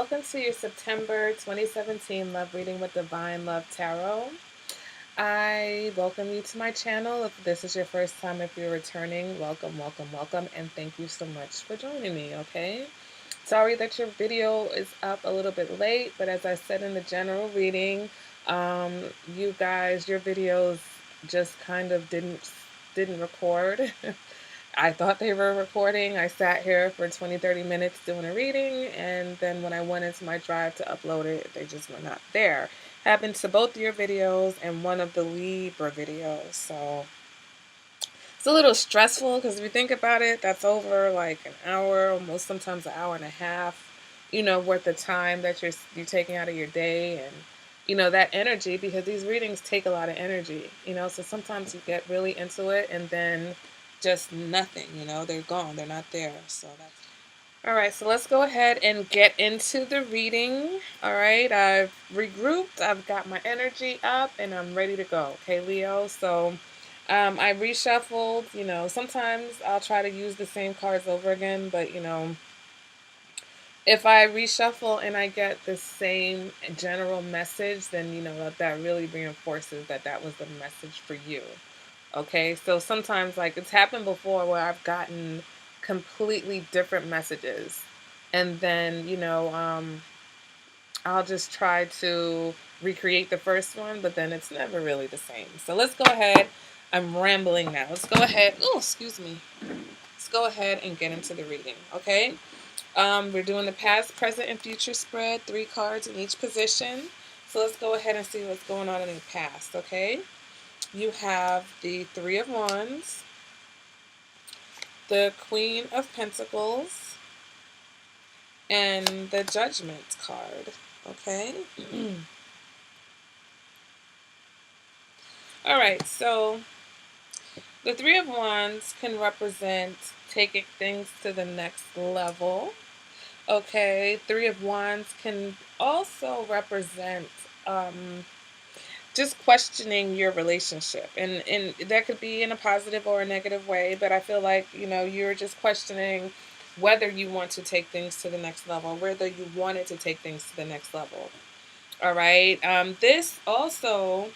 welcome to your September 2017 Love Reading with Divine Love Tarot. I welcome you to my channel. If this is your first time, if you're returning, welcome, welcome, welcome, and thank you so much for joining me, okay? Sorry that your video is up a little bit late, but as I said in the general reading, you guys, your videos just kind of didn't record. I thought they were recording. I sat here for 20-30 minutes doing a reading, and then when I went into my drive to upload it, they just were not there. Happened to both your videos and one of the Libra videos. So it's a little stressful because if you think about it, that's over like an hour, almost sometimes an hour and a half, worth of time that you're taking out of your day, and that energy, because these readings take a lot of energy, so sometimes you get really into it and then just nothing, they're gone, they're not there. So that's all right. So let's go ahead and get into the reading. All right, I've regrouped, I've got my energy up, and I'm ready to go. Okay, Leo. So I reshuffled. Sometimes I'll try to use the same cards over again, but if I reshuffle and I get the same general message, then that really reinforces that was the message for you. Okay, so sometimes, like, it's happened before where I've gotten completely different messages, and then I'll just try to recreate the first one, but then it's never really the same. So let's go ahead. I'm rambling now. Let's go ahead. Oh, excuse me. Let's go ahead and get into the reading. Okay. We're doing the past, present, and future spread. 3 cards in each position. So let's go ahead and see what's going on in the past. Okay. You have the 3 of Wands, the Queen of Pentacles, and the Judgment card. Okay. All right, so the 3 of Wands can represent taking things to the next level. Okay, 3 of Wands can also represent just questioning your relationship, and that could be in a positive or a negative way, but I feel like you're just questioning whether you want to take things to the next level, whether you wanted to take things to the next level. All right, this also,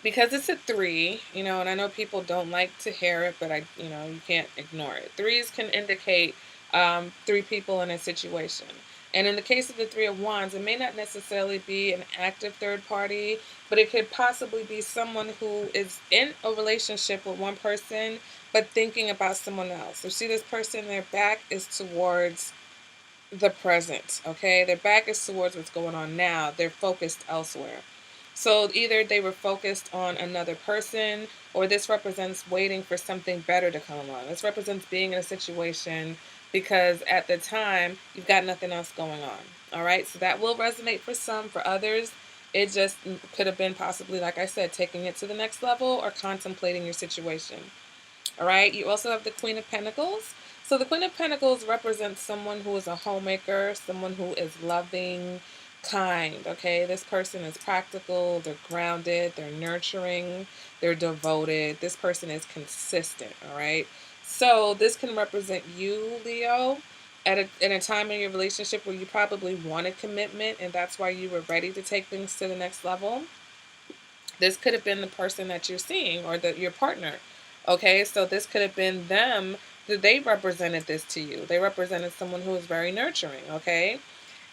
because it's a 3, and I know people don't like to hear it, but you can't ignore it. 3s can indicate 3 people in a situation. And in the case of the 3 of Wands, it may not necessarily be an active third party, but it could possibly be someone who is in a relationship with one person, but thinking about someone else. So see this person, their back is towards the present, okay? Their back is towards what's going on now. They're focused elsewhere. So either they were focused on another person, or this represents waiting for something better to come along. This represents being in a situation because at the time you've got nothing else going on. All right, so that will resonate for some. For others, it just could have been possibly, like I said, taking it to the next level or contemplating your situation. All right, you also have the Queen of Pentacles. So the Queen of Pentacles represents someone who is a homemaker, someone who is loving, kind. Okay, this person is practical, they're grounded, they're nurturing, they're devoted. This person is consistent. All right, so this can represent you, Leo, in a time in your relationship where you probably wanted commitment, and that's why you were ready to take things to the next level. This could have been the person that you're seeing, or your partner. Okay, so this could have been them, that they represented this to you. They represented someone who is very nurturing. Okay,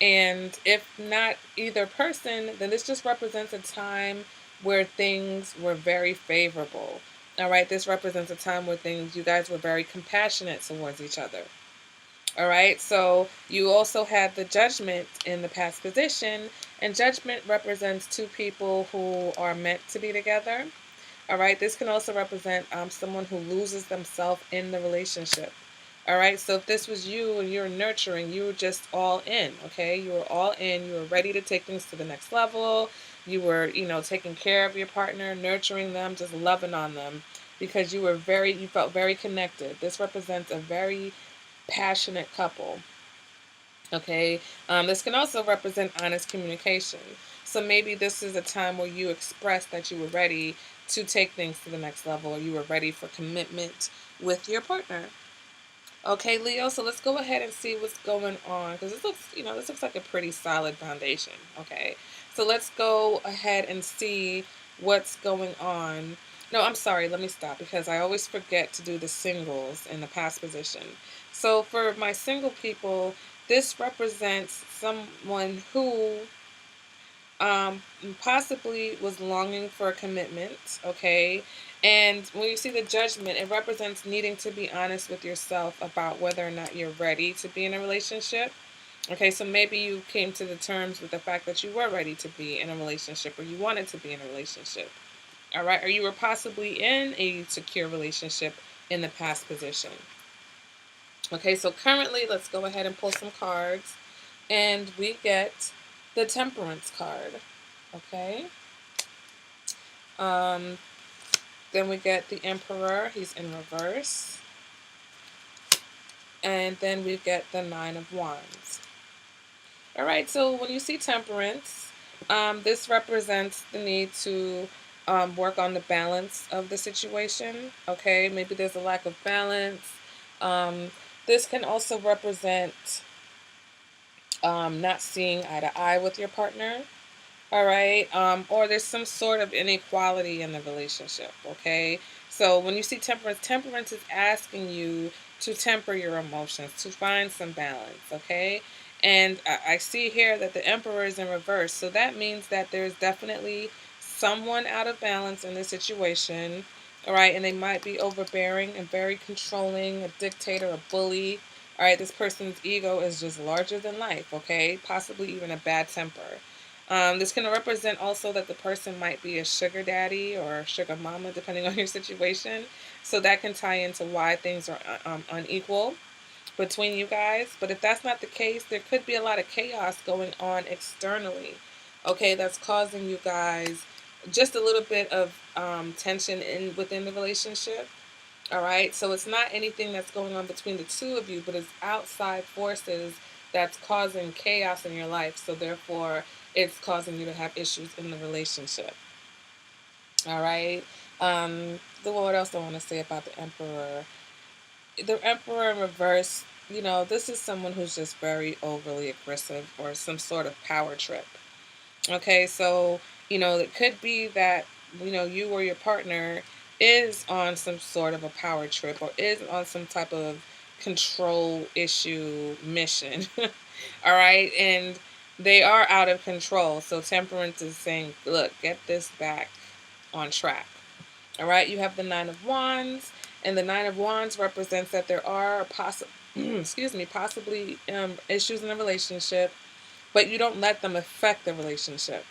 and if not either person, then this just represents a time where things were very favorable. All right, this represents a time where you guys were very compassionate towards each other. All right, so you also had the Judgment in the past position, and Judgment represents 2 people who are meant to be together. All right, this can also represent someone who loses themselves in the relationship. All right, so if this was you and you're nurturing, you were just all in. Okay, you were all in, you were ready to take things to the next level. You were, taking care of your partner, nurturing them, just loving on them, because you felt very connected. This represents a very passionate couple. Okay, this can also represent honest communication. So maybe this is a time where you expressed that you were ready to take things to the next level, or you were ready for commitment with your partner. Okay, Leo, so let's go ahead and see what's going on because this looks like a pretty solid foundation. Okay, so let's go ahead and see what's going on. No, I'm sorry, let me stop because I always forget to do the singles in the past position. So for my single people, this represents someone who um, possibly was longing for a commitment, okay? And when you see the judgment, it represents needing to be honest with yourself about whether or not you're ready to be in a relationship. Okay, so maybe you came to the terms with the fact that you were ready to be in a relationship or you wanted to be in a relationship. All right, or you were possibly in a secure relationship in the past position. Okay, so currently, let's go ahead and pull some cards. And we get the Temperance card. Okay. Um, then we get the Emperor. He's in reverse. And then we get the Nine of Wands. All right, so when you see Temperance, this represents the need to work on the balance of the situation. Okay, maybe there's a lack of balance. Um, this can also represent not seeing eye to eye with your partner. All right. Or there's some sort of inequality in the relationship. Okay. So when you see temperance, temperance is asking you to temper your emotions, to find some balance. Okay. And I see here that the emperor is in reverse. So that means that there's definitely someone out of balance in this situation. All right. And they might be overbearing and very controlling, a dictator, a bully. All right. This person's ego is just larger than life. Okay. Possibly even a bad temper. This can represent also that the person might be a sugar daddy or a sugar mama, depending on your situation. So that can tie into why things are unequal between you guys. But if that's not the case, there could be a lot of chaos going on externally. Okay, that's causing you guys just a little bit of tension in within the relationship. All right, so it's not anything that's going on between the two of you, but it's outside forces that's causing chaos in your life. So therefore, it's causing you to have issues in the relationship. All right. What else do I want to say about the Emperor? The Emperor in reverse. This is someone who's just very overly aggressive or some sort of power trip. Okay, so it could be that you or your partner is on some sort of a power trip or is on some type of control issue mission. All right, and they are out of control. So Temperance is saying, "Look, get this back on track." All right, you have the Nine of Wands, and the Nine of Wands represents that there are possibly issues in a relationship, but you don't let them affect the relationship.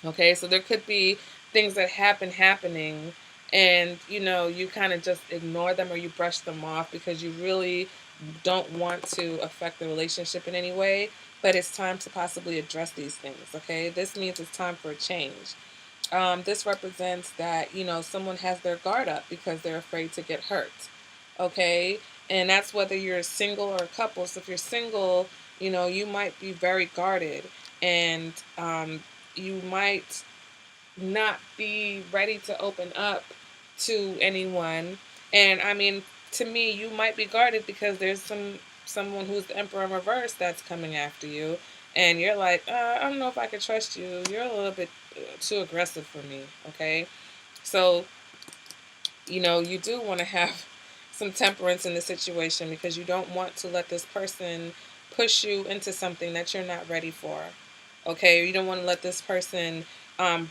Okay, so there could be things that happening, and you kind of just ignore them or you brush them off because you really don't want to affect the relationship in any way. But it's time to possibly address these things. Okay, this means it's time for a change. This represents that someone has their guard up because they're afraid to get hurt. Okay, and that's whether you're single or a couple. So if you're single, you might be very guarded, and you might not be ready to open up to anyone. And I mean, to me, you might be guarded because there's someone who's the emperor in reverse that's coming after you, and you're like, I don't know if I can trust you. You're a little bit too aggressive for me. Okay, so you do want to have some temperance in the situation because you don't want to let this person push you into something that you're not ready for. Okay, you don't want to let this person um,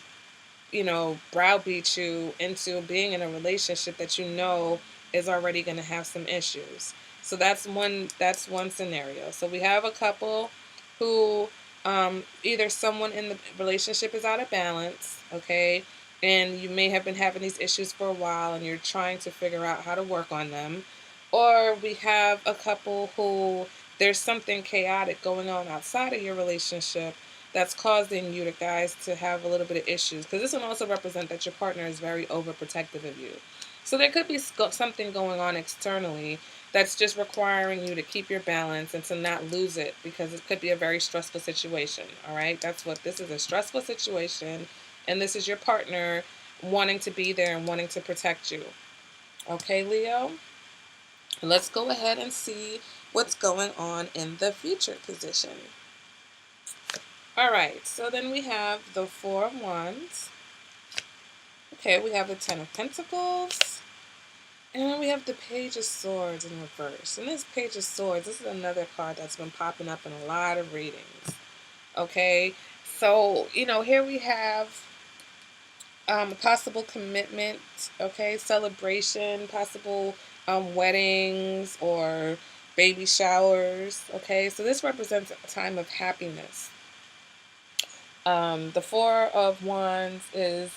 browbeat you into being in a relationship that is already going to have some issues. So that's one scenario. So we have a couple who either someone in the relationship is out of balance, okay, and you may have been having these issues for a while and you're trying to figure out how to work on them, or we have a couple who there's something chaotic going on outside of your relationship that's causing you guys to have a little bit of issues. Because this can also represent that your partner is very overprotective of you. So there could be something going on externally that's just requiring you to keep your balance and to not lose it because it could be a very stressful situation. All right, that's what this is, a stressful situation, and this is your partner wanting to be there and wanting to protect you. Okay, Leo. Let's go ahead and see what's going on in the future position. All right, so then we have the Four of Wands. Okay, we have the Ten of Pentacles. And then we have the Page of Swords in reverse. And this Page of Swords, this is another card that's been popping up in a lot of readings. Okay, so, here we have possible commitment, okay, celebration, possible weddings or baby showers, okay. So this represents a time of happiness. The Four of Wands is,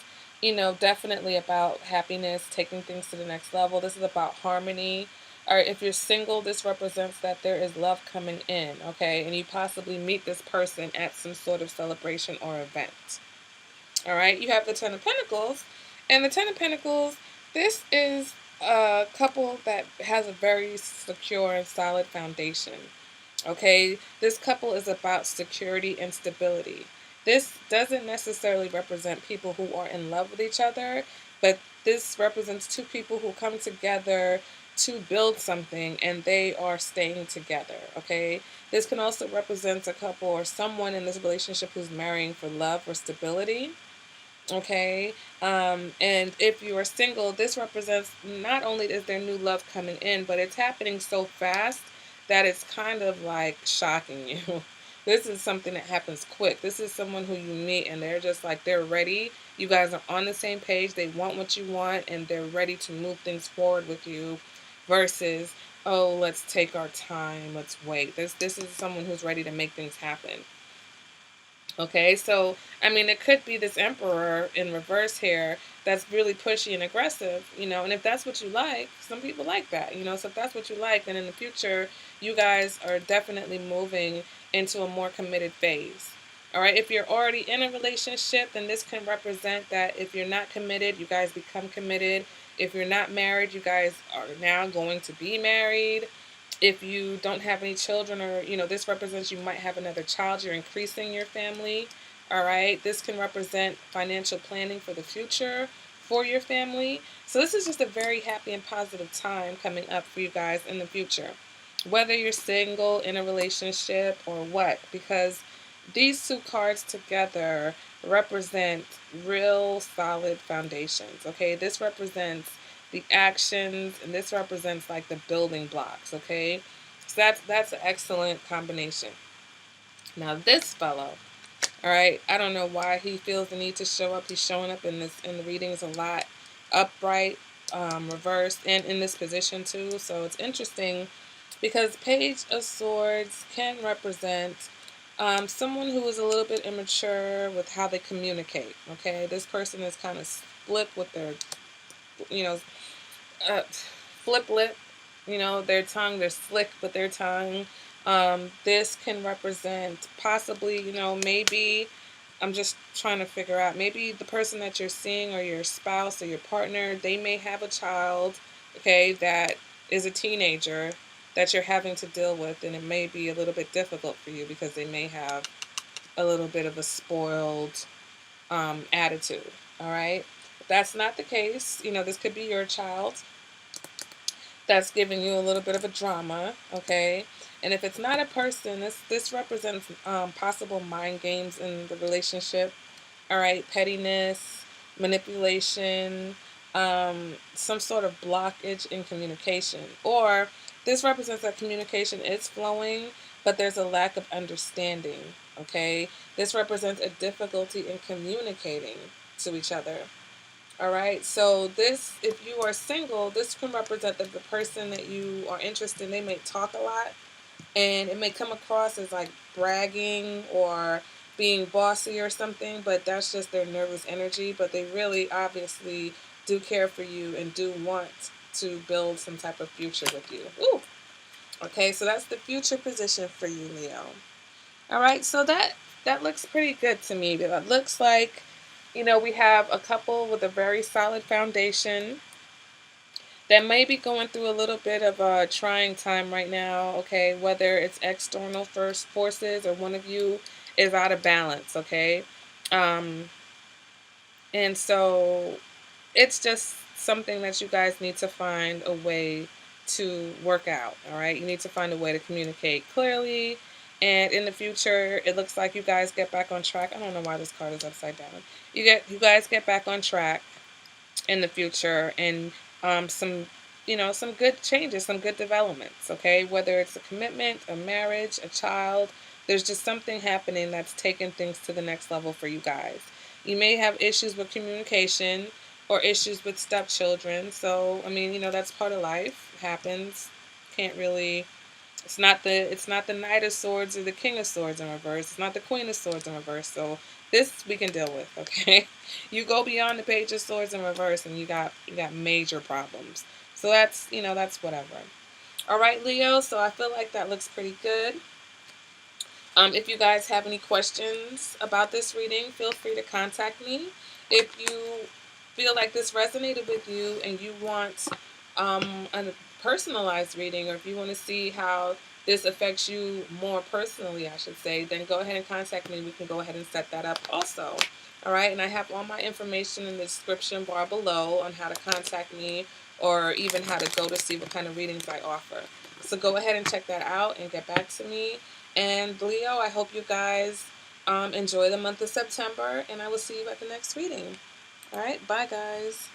definitely about happiness, taking things to the next level. This is about harmony. Or if you're single, this represents that there is love coming in, okay, and you possibly meet this person at some sort of celebration or event. All right, you have the Ten of Pentacles, and the Ten of Pentacles, this is a couple that has a very secure and solid foundation. Okay, this couple is about security and stability. This doesn't necessarily represent people who are in love with each other, but this represents two people who come together to build something and they are staying together. Okay, this can also represent a couple or someone in this relationship who's marrying for love or stability. Okay. And if you are single, this represents not only is there new love coming in, but it's happening so fast that it's kind of like shocking you. This is something that happens quick. This is someone who you meet and they're just like, they're ready. You guys are on the same page. They want what you want and they're ready to move things forward with you versus, oh, let's take our time. Let's wait. This is someone who's ready to make things happen. Okay, so I mean, it could be this emperor in reverse here that's really pushy and aggressive, and if that's what you like, some people like that, so if that's what you like, then in the future, you guys are definitely moving into a more committed phase. All right, if you're already in a relationship, then this can represent that if you're not committed, you guys become committed. If you're not married, you guys are now going to be married. If you don't have any children or, this represents you might have another child, you're increasing your family. All right. This can represent financial planning for the future for your family. So this is just a very happy and positive time coming up for you guys in the future. Whether you're single, in a relationship, or what, because these two cards together represent real solid foundations. Okay. This represents the actions, and this represents like the building blocks. Okay, so that's an excellent combination. Now this fellow, all right, I don't know why he feels the need to show up. He's showing up in the readings a lot, upright, reversed, and in this position too. So it's interesting because Page of Swords can represent someone who is a little bit immature with how they communicate. Okay, this person is kind of split with their, you know, flip lip, their tongue, they're slick with their tongue. This can represent possibly, maybe I'm just trying to figure out, maybe the person that you're seeing or your spouse or your partner, they may have a child, okay, that is a teenager that you're having to deal with, and it may be a little bit difficult for you because they may have a little bit of a spoiled attitude. All right. If that's not the case, this could be your child that's giving you a little bit of a drama, okay? And if it's not a person, this represents possible mind games in the relationship, all right? Pettiness, manipulation, some sort of blockage in communication. Or this represents that communication is flowing, but there's a lack of understanding, okay? This represents a difficulty in communicating to each other. All right. So this, if you are single, this can represent that the person that you are interested in, they may talk a lot and it may come across as like bragging or being bossy or something, but that's just their nervous energy. But they really obviously do care for you and do want to build some type of future with you. Ooh. Okay. So that's the future position for you, Leo. All right. So that looks pretty good to me. It looks like, we have a couple with a very solid foundation that may be going through a little bit of a trying time right now, okay, whether it's external first forces or one of you is out of balance, okay? Um, and so it's just something that you guys need to find a way to work out. All right, you need to find a way to communicate clearly. And in the future, it looks like you guys get back on track. I don't know why this card is upside down. You guys get back on track in the future, and some, some good changes, some good developments. Okay, whether it's a commitment, a marriage, a child, there's just something happening that's taking things to the next level for you guys. You may have issues with communication or issues with stepchildren. So I mean, that's part of life. It happens. Can't really, it's not the Knight of Swords or the King of Swords in reverse. It's not the Queen of Swords in reverse. So this we can deal with, okay? You go beyond the Page of Swords in reverse, and you got major problems. So that's whatever. All right, Leo. So I feel like that looks pretty good. If you guys have any questions about this reading, feel free to contact me. If you feel like this resonated with you and you want a personalized reading, or if you want to see how this affects you more personally, I should say, then go ahead and contact me. We can go ahead and set that up also. All right, and I have all my information in the description bar below on how to contact me, or even how to go to see what kind of readings I offer. So go ahead and check that out and get back to me. And Leo, I hope you guys enjoy the month of September, and I will see you at the next reading. All right, bye guys.